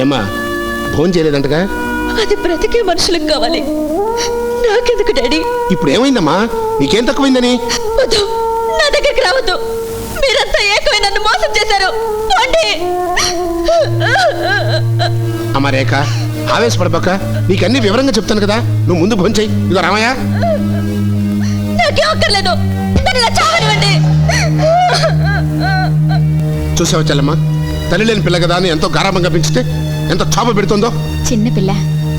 ఏమ్మా ఫోన్ చేయలేదంటగా? అది బ్రతికే మనుషులకు కావాలి, నాకెందుకు డాడీ? ఇప్పుడు ఏమైందమ్మా? నీకేం తక్కువైందని? వద్దు, నా దగ్గరికి రావద్దు. మీరంతా ఏకమై నన్ను మోసం చేశారు. పోండి. అమ్మా రేఖ, ఆవేశపడబాక. నీకన్నీ వివరంగా చెప్తాను కదా, నువ్వు ముందు ఫోన్ చెయ్యి. ఇదో రామయ్య. నాకేం అక్కర్లేదు, నన్ను ఇలా చావనివ్వండి. చూసావా చెల్లమ్మ, తల్లి లేని పిల్ల కదా అని ఎంతో గారాబంగా పెంచితే ఎంత క్షోభ పెడుతుందో. చిన్నపిల్ల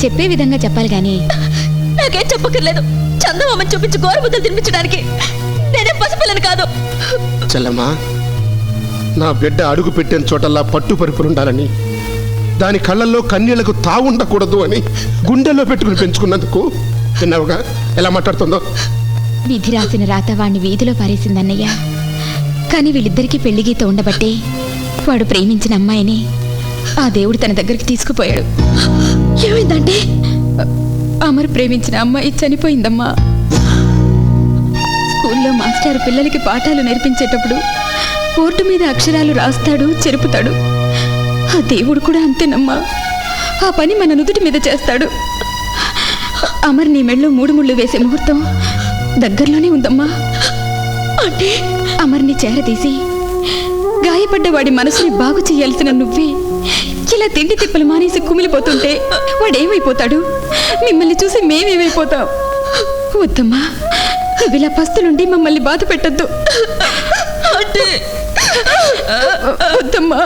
చెప్పే విధంగా చెప్పాలి గాని. నాకేం చెప్పక్కర్లేదు. చందమామని చూపించి గోరుబుద్దలు తినిపించడానికి నేనే పసిపిల్లని కాదు. చెల్లమ్మ, నా బిడ్డ అడుగు పెట్టిన చోటల్లా పట్టు పరిపులుండాలని, దాని కళ్ళల్లో కన్నీళ్లకు తావుండకూడదు అని గుండెల్లో పెట్టుకుని పెంచుకున్నందుకు విన్నావుగా ఎలా మాట్లాడుతుందో. విధి రాసిన రాత వాణ్ణి వీధిలో పారేసిందన్నయ్య. కానీ వీళ్ళిద్దరికీ పెళ్లి గీత ఉండబట్టే వాడు ప్రేమించిన అమ్మాయిని ఆ దేవుడు తన దగ్గరికి తీసుకుపోయాడు. ఏమైందంటే? అమర్ ప్రేమించిన అమ్మాయి చనిపోయిందమ్మా. స్కూల్లో మాస్టర్ పిల్లలకి పాఠాలు నేర్పించేటప్పుడు బోర్డు మీద అక్షరాలు రాస్తాడు, చెరుపుతాడు. ఆ దేవుడు కూడా అంతేనమ్మా, ఆ పని మన నుదుటి మీద చేస్తాడు. అమర్ నీ మెళ్ళో 3 ముళ్ళు వేసే ముహూర్తం దగ్గరలోనే ఉందమ్మా. అంటే అమర్ని చేరదీసి గాయపడ్డ వాడి మనసుని బాగు చేయాల్సిన నువ్వే ఇలా తిండి తిప్పలు మానేసి కుమిలిపోతుంటే వాడేమైపోతాడు? మిమ్మల్ని చూసి మేమేమైపోతాం? వద్దమ్మా, నువ్వు ఇలా పస్తులుండి మమ్మల్ని బాధ పెట్టద్దు. వద్దమ్మా.